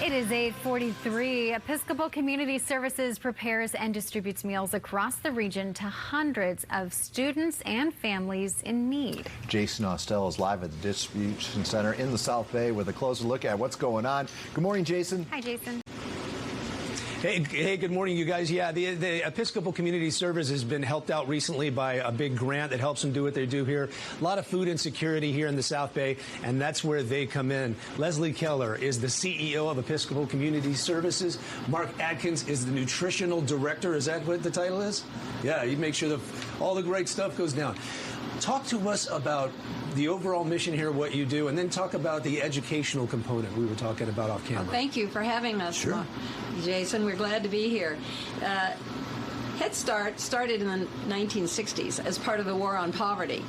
It is 8:43. Episcopal Community Services prepares and distributes meals across the region to hundreds of students and families in need. Jason Austell is live at the distribution center in the South Bay with a closer look at what's going on. Good morning, Jason. Hi, Jason. Hey, good morning, you guys. Yeah, the Episcopal Community Service has been helped out recently by a big grant that helps them do what they do here. A lot of food insecurity here in the South Bay, and that's where they come in. Leslie Keller is the CEO of Episcopal Community Services. Mark Adkins is the nutritional director. Is that what the title is? Yeah, you make sure that all the great stuff goes down. Talk to us about the overall mission here, what you do, and then talk about the educational component we were talking about off camera. Well, thank you for having us, Sure. Jason. We're glad to be here. Head Start started in the 1960s as part of the war on poverty,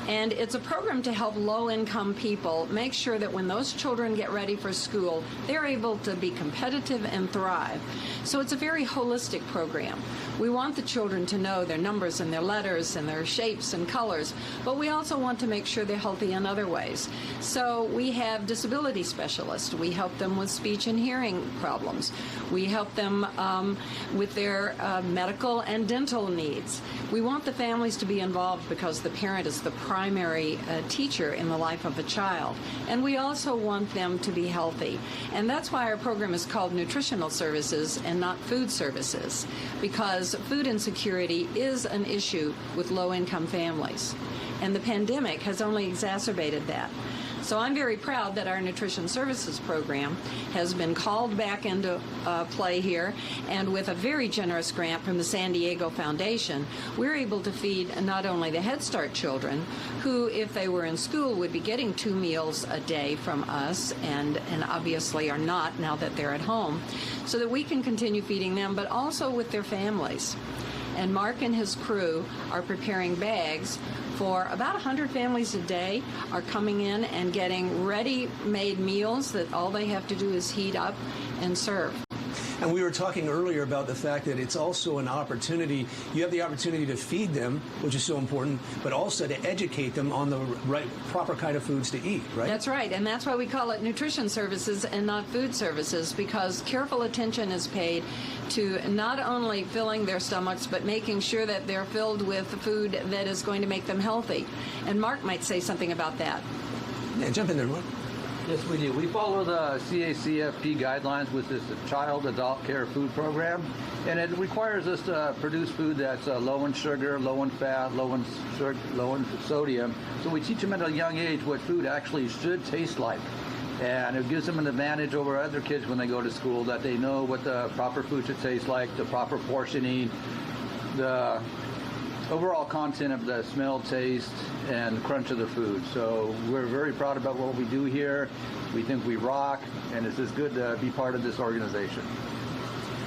and it's a program to help low-income people make sure that when those children get ready for school, they're able to be competitive and thrive. So it's a very holistic program. We want the children to know their numbers and their letters and their shapes and colors, but we also want to make sure they're healthy in other ways. So we have disability specialists. We help them with speech and hearing problems. We help them with their medical and dental needs. We want the families to be involved because the parent is the primary teacher in the life of a child. And we also want them to be healthy. And that's why our program is called Nutritional Services and not Food Services, because food insecurity is an issue with low-income families. And the pandemic has only exacerbated that. So I'm very proud that our Nutrition Services program has been called back into play here, and with a very generous grant from the San Diego Foundation, we're able to feed not only the Head Start children, who, if they were in school, would be getting 2 meals a day from us, and obviously are not now that they're at home, so that we can continue feeding them, but also with their families. And Mark and his crew are preparing bags for about 100 families a day, are coming in and getting ready-made meals that all they have to do is heat up and serve. And we were talking earlier about the fact that it's also an opportunity. You have the opportunity to feed them, which is so important, but also to educate them on the proper kind of foods to eat, right? That's right, and that's why we call it Nutrition Services and not Food Services, because careful attention is paid to not only filling their stomachs, but making sure that they're filled with food that is going to make them healthy. And Mark might say something about that. Yeah, jump in there, Mark. Yes, we do. We follow the CACFP guidelines with this Child Adult Care Food Program, and it requires us to produce food that's low in sugar, low in fat, low in sodium. So we teach them at a young age what food actually should taste like. And it gives them an advantage over other kids when they go to school, that they know what the proper food should taste like, the proper portioning, the overall content of the smell, taste, and crunch of the food. So we're very proud about what we do here. We think we rock, and it's just good to be part of this organization.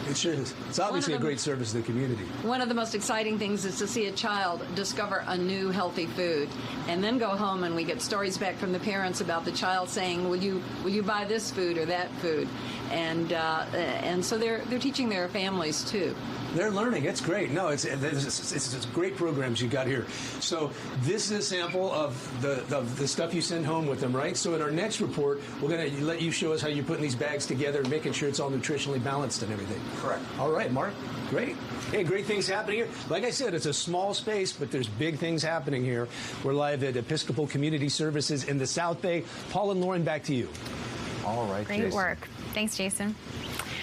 It sure is. It's obviously a great service to the community. One of the most exciting things is to see a child discover a new healthy food, and then go home and we get stories back from the parents about the child saying, "Will you buy this food or that food?" And so they're teaching their families too. They're learning. It's great. No, it's great programs you got here. So this is a sample of the stuff you send home with them, right? So in our next report, we're going to let you show us how you're putting these bags together and making sure it's all nutritionally balanced and everything. Correct. All right, Mark. Great. Hey, great things happening here. Like I said, it's a small space, but there's big things happening here. We're live at Episcopal Community Services in the South Bay. Paul and Lauren, back to you. All right, Great Jason. work. Thanks, Jason.